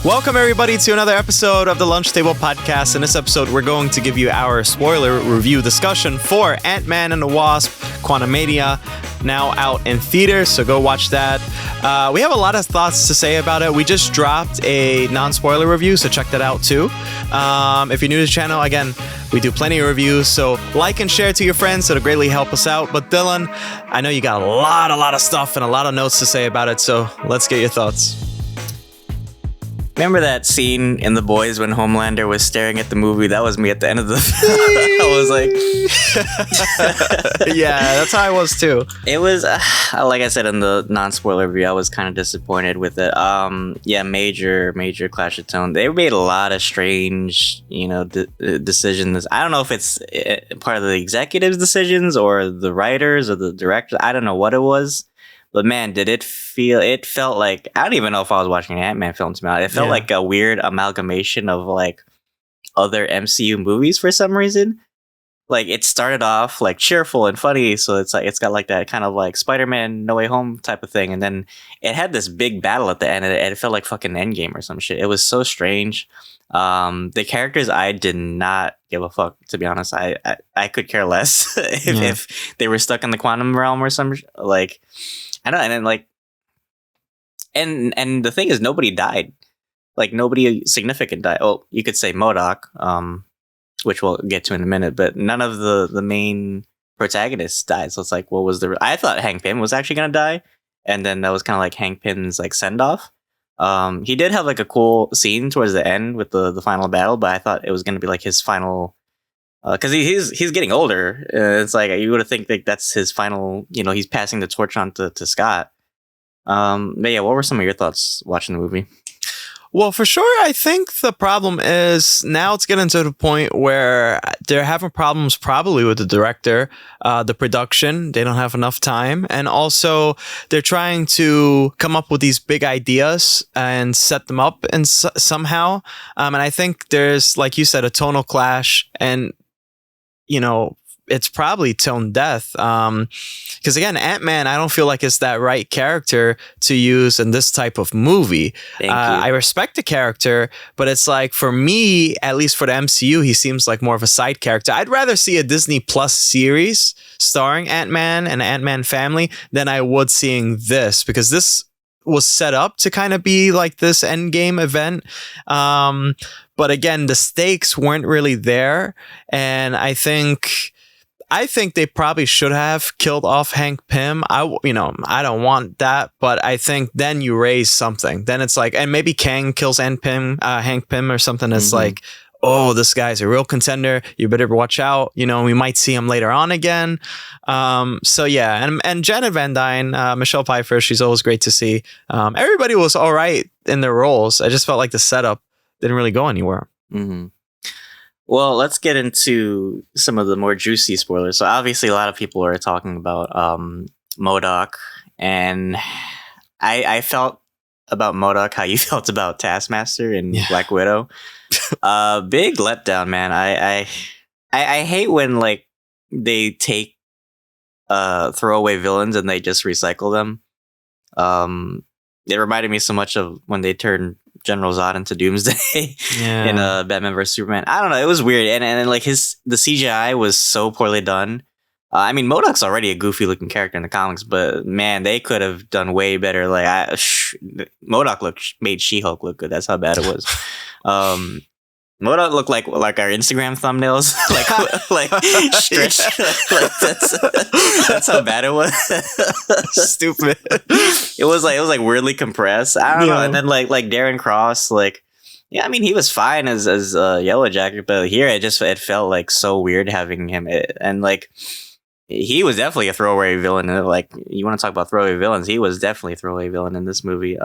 Welcome, everybody, to another episode of the Lunch Table Podcast. In this episode, we're going to give you our spoiler review discussion for Ant-Man and the Wasp, Quantumania, now out in theaters, so go watch that. We have a lot of thoughts to say about it. We just dropped a non-spoiler review, so check that out too. If you're new to the channel, again, we do plenty of reviews, so like and share to your friends. It'll greatly help us out. But Dylan, I know you got a lot of stuff and a lot of notes to say about it, so let's get your thoughts. Remember that scene in The Boys when Homelander was staring at the movie? That was me at the end of the film. I was like... Yeah, that's how I was too. It was, like I said in the non-spoiler review, I was kind of disappointed with it. Yeah, major clash of tone. They made a lot of strange, decisions. I don't know if it's part of the executives' decisions or the writers or the directors. I don't know what it was. But man, it felt like, I don't even know if I was watching an Ant-Man film to me. It felt like a weird amalgamation of like other MCU movies for some reason. Like it started off like cheerful and funny. So it's got like that kind of like Spider-Man No Way Home type of thing. And then it had this big battle at the end and it felt like fucking Endgame or some shit. It was so strange. The characters, I did not give a fuck, to be honest. I could care less if they were stuck in the quantum realm or some like... I know, and then like, and the thing is, nobody died. Like nobody significant died. Oh, you could say MODOK, which we'll get to in a minute, but none of the main protagonists died. So it's like, what was I thought Hank Pym was actually gonna die, and then that was kind of like Hank Pym's like send off. He did have like a cool scene towards the end with the final battle, but I thought it was gonna be like his final. Because he's getting older. It's like you would think that that's his final. He's passing the torch on to Scott. But yeah, what were some of your thoughts watching the movie? Well, for sure, I think the problem is now it's getting to the point where they're having problems probably with the director, the production. They don't have enough time. And also they're trying to come up with these big ideas and set them up and somehow. And I think there's, like you said, a tonal clash and, it's probably tone deaf. Because again, Ant-Man, I don't feel like it's that right character to use in this type of movie. Thank you. I respect the character, but it's like for me, at least for the MCU, he seems like more of a side character. I'd rather see a Disney Plus series starring Ant-Man and the Ant-Man family than I would seeing this, because this was set up to kind of be like this Endgame event. But again, the stakes weren't really there. And I think they probably should have killed off Hank Pym. I don't want that, but I think then you raise something. Then it's like, and maybe Kang kills Hank Pym or something that's like, oh, this guy's a real contender. You better watch out. We might see him later on again. So yeah, and Janet Van Dyne, Michelle Pfeiffer, she's always great to see. Everybody was all right in their roles. I just felt like the setup didn't really go anywhere. Mm-hmm. Well, let's get into some of the more juicy spoilers. So obviously a lot of people are talking about MODOK, and I felt about MODOK how you felt about Taskmaster and Black Widow. Big letdown, man. I hate when like they take throwaway villains and they just recycle them. It reminded me so much of when they turned General Zod into Doomsday in Batman vs Superman. I don't know, it was weird, and like the CGI was so poorly done. I mean, MODOK's already a goofy looking character in the comics, but man, they could have done way better. Like MODOK made She-Hulk look good. That's how bad it was. MODOK looked like our Instagram thumbnails, like stretched. Like that's how bad it was. Stupid. It was like weirdly compressed. I don't know. And then like Darren Cross, like, yeah, I mean, he was fine as Yellow Jacket, but here it felt like so weird having him, and like he was definitely a throwaway villain. Like, you want to talk about throwaway villains? He was definitely a throwaway villain in this movie.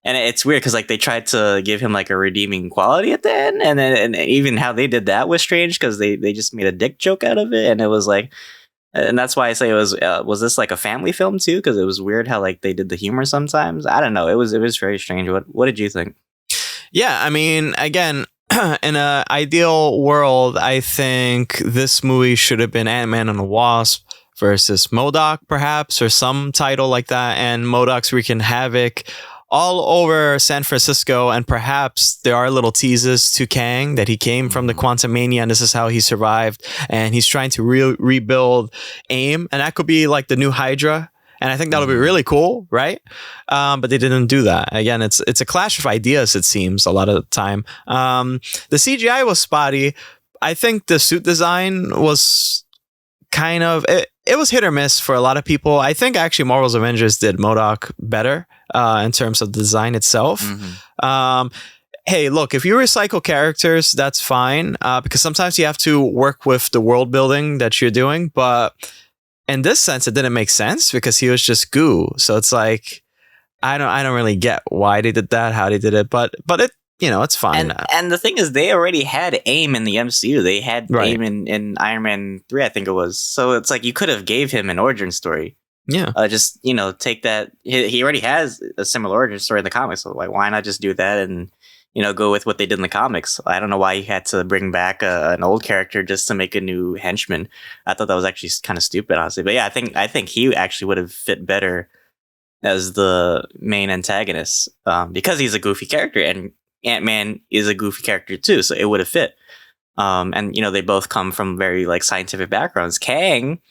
And it's weird because like they tried to give him like a redeeming quality at the end, and even how they did that was strange because they just made a dick joke out of it, and it was like, and that's why I say it was this like a family film too, because it was weird how like they did the humor sometimes. I don't know, it was very strange. What did you think? Yeah, I mean, again, in an ideal world, I think this movie should have been Ant-Man and the Wasp versus MODOK, perhaps, or some title like that, and MODOK's wreaking havoc all over San Francisco, and perhaps there are little teases to Kang that he came from the Quantumania and this is how he survived, and he's trying to rebuild AIM, and that could be like the new Hydra. And I think that'll be really cool, right? But they didn't do that. Again, it's a clash of ideas, it seems, a lot of the time. The CGI was spotty. I think the suit design was kind of... It was hit or miss for a lot of people. I think actually Marvel's Avengers did MODOK better in terms of the design itself. Hey, look, if you recycle characters, that's fine. Because sometimes you have to work with the world building that you're doing. But... in this sense, it didn't make sense because he was just goo. So it's like, I don't really get why they did that, how they did it, but it, it's fine. And the thing is, they already had AIM in the MCU. They had Right. AIM in Iron Man 3, I think it was. So it's like you could have gave him an origin story. Yeah. Just, take that. He already has a similar origin story in the comics. So like, why not just do that and, go with what they did in the comics? I don't know why you had to bring back an old character just to make a new henchman. I thought that was actually kind of stupid, honestly. But yeah, I think he actually would have fit better as the main antagonist because he's a goofy character, and Ant-Man is a goofy character too, so it would have fit. And they both come from very like scientific backgrounds. Kang,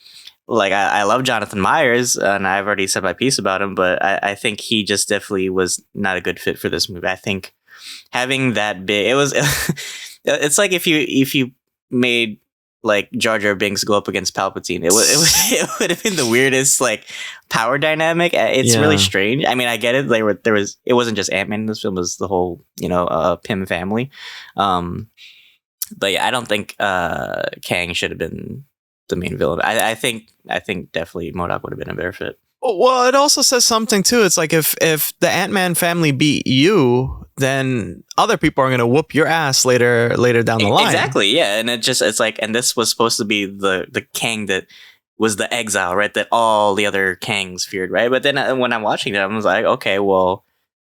like I love Jonathan Myers, and I've already said my piece about him, but I think he just definitely was not a good fit for this movie. I think having that big, it was it's like if you made like Jar Jar Binks go up against Palpatine, it would have been the weirdest like power dynamic. It's really strange. I mean, I get it. It wasn't just Ant-Man in this film; it was the whole Pym family. But yeah, I don't think Kang should have been the main villain. I think definitely MODOK would have been a better fit. Well, it also says something too. It's like if the Ant-Man family beat you, then other people are gonna whoop your ass later down the line. Exactly, yeah. And it's like, and this was supposed to be the Kang that was the exile, right? That all the other Kangs feared, right? But then when I'm watching it, I was like, okay, well,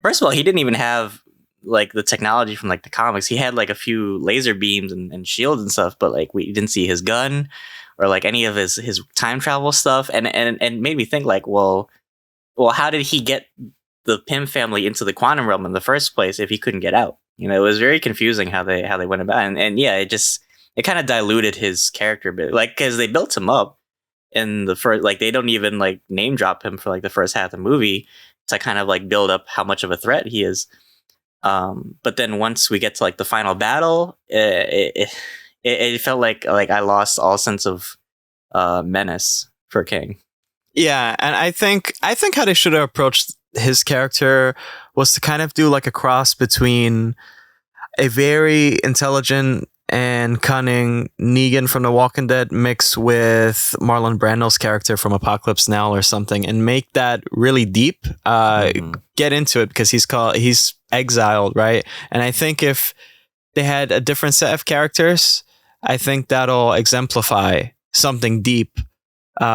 first of all, he didn't even have like the technology from like the comics. He had like a few laser beams and shields and stuff, but like we didn't see his gun or like any of his time travel stuff, and made me think like, well, how did he get the Pym family into the quantum realm in the first place if he couldn't get out? It was very confusing how they went about it. And yeah, it kind of diluted his character a bit, like because they built him up in the first, like they don't even like name drop him for like the first half of the movie to kind of like build up how much of a threat he is. But then once we get to like the final battle, it felt like I lost all sense of menace for Kang. Yeah, and I think how they should have approached his character was to kind of do like a cross between a very intelligent and cunning Negan from The Walking Dead mixed with Marlon Brando's character from Apocalypse Now or something, and make that really deep. Get into it because he's exiled, right? And I think if they had a different set of characters, I think that'll exemplify something deep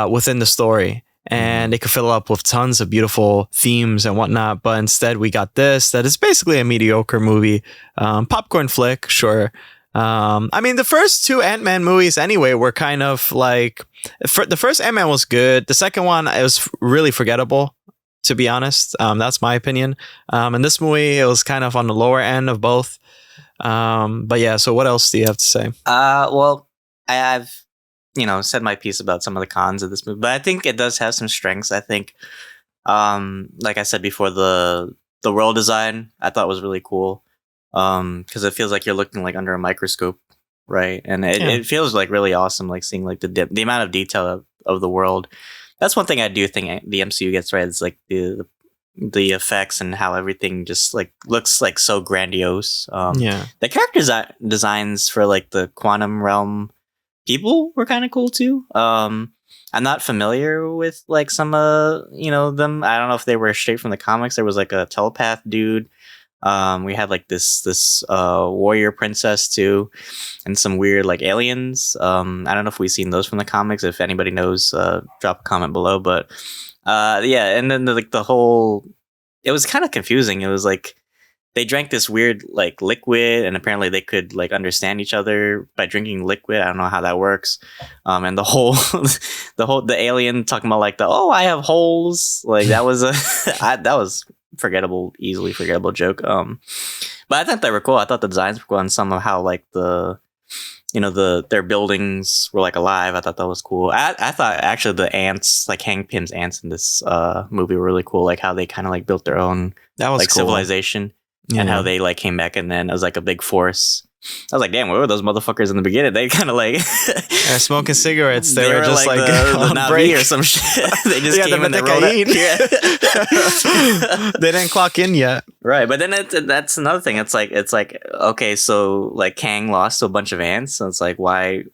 within the story. And they could fill up with tons of beautiful themes and whatnot. But instead, we got this that is basically a mediocre movie. Popcorn flick, sure. I mean, the first two Ant-Man movies anyway were kind of like... the first Ant-Man was good. The second one, it was really forgettable, to be honest. That's my opinion. And this movie, it was kind of on the lower end of both. But yeah, so what else do you have to say? Well, I've said my piece about some of the cons of this movie, but I think it does have some strengths. I think, like I said before, the world design I thought was really cool, because it feels like you're looking like under a microscope, right? And it feels like really awesome, like seeing like the amount of detail of the world. That's one thing I do think the MCU gets right. It's like the effects and how everything just like looks like so grandiose. The character designs for like the quantum realm people were kind of cool too. I'm not familiar with like some them. I don't know if they were straight from the comics. There was like a telepath dude. We had like this warrior princess too, and some weird like aliens. I don't know if we've seen those from the comics. If anybody knows, drop a comment below. But yeah, and then the whole, it was kind of confusing. It was like they drank this weird like liquid, and apparently they could like understand each other by drinking liquid. I don't know how that works. And the whole the alien talking about like I have holes, like that was that was easily forgettable joke. But I thought they were cool. I thought the designs were cool, and some of how like their buildings were like alive. I thought that was cool. I thought actually the ants, like Hank Pym's ants in this movie, were really cool. Like how they kind of like built their own like cool. civilization, and how they like came back, and then it was like a big force. I was like, damn, where were those motherfuckers in the beginning? They kind of like smoking cigarettes. They were just like the Navi or some shit. They just came in and rolled up. Yeah. They didn't clock in yet. Right, but then that's another thing. It's like okay, so like Kang lost to a bunch of ants. So it's like, why?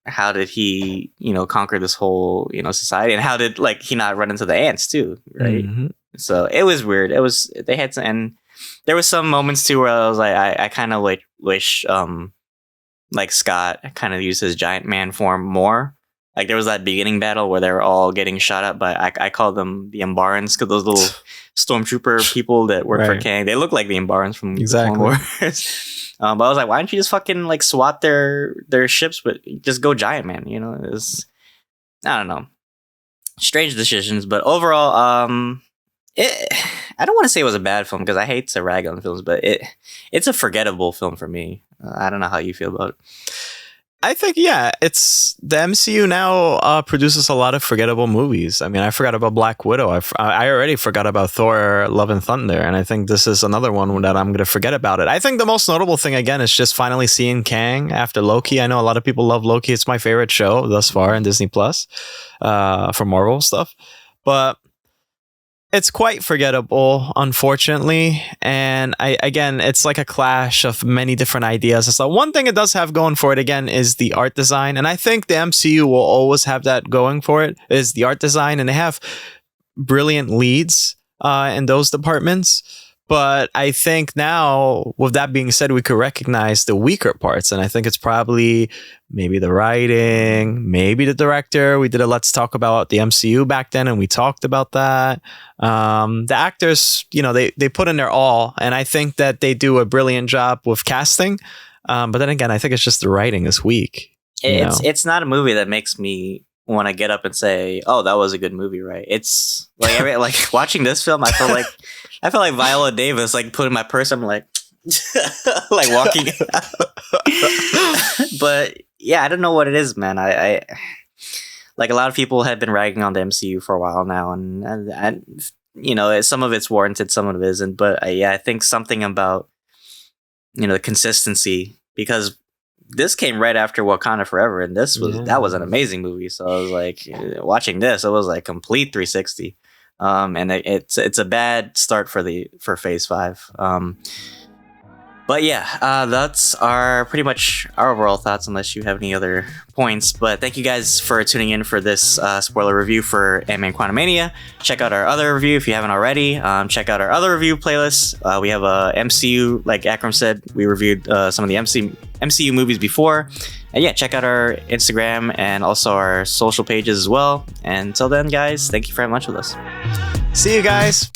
How did he conquer this whole society? And how did like he not run into the ants too? Right. Mm-hmm. So it was weird. They had some, and there was some moments too where I was like, I kind of like wish like Scott kind of used his giant man form more. Like there was that beginning battle where they were all getting shot at, but I call them the Embarans because those little stormtrooper people that work for Kang, they look like the Embarans from exactly. Clone Wars. But I was like, why don't you just fucking like swat their ships, but just go giant man? It was, I don't know, strange decisions, but overall, I don't want to say it was a bad film because I hate to rag on films, but it's a forgettable film for me. I don't know how you feel about it. I think, it's the MCU now produces a lot of forgettable movies. I mean, I forgot about Black Widow. I already forgot about Thor: Love and Thunder, and I think this is another one that I'm going to forget about it. I think the most notable thing, again, is just finally seeing Kang after Loki. I know a lot of people love Loki. It's my favorite show thus far in Disney Plus for Marvel stuff. But it's quite forgettable, unfortunately. And it's like a clash of many different ideas. So one thing it does have going for it, again, is the art design. And I think the MCU will always have that going for it, is the art design. And they have brilliant leads in those departments. But I think now, with that being said, we could recognize the weaker parts. And I think it's probably maybe the writing, maybe the director. We did a Let's Talk About the MCU back then, and we talked about that. The actors, they put in their all. And I think that they do a brilliant job with casting. But then again, I think it's just the writing is weak. It's not a movie that makes me want to get up and say, "Oh, that was a good movie," right? It's like like watching this film, I felt like Viola Davis, like put in my purse. I'm like, like walking out. But yeah, I don't know what it is, man. I like a lot of people have been ragging on the MCU for a while now, and some of it's warranted, some of it isn't. But I think something about the consistency, because this came right after Wakanda Forever, and that was an amazing movie. So I was like, watching this, it was like complete 360. And it's a bad start for Phase 5. But yeah, that's pretty much our overall thoughts, unless you have any other points. But thank you guys for tuning in for this spoiler review for Ant-Man Quantumania. Check out our other review if you haven't already. Check out our other review playlists. We have a MCU, like Akram said, we reviewed some of the MCU movies before. And yeah, check out our Instagram and also our social pages as well. And until then, guys, thank you very much with us. See you guys.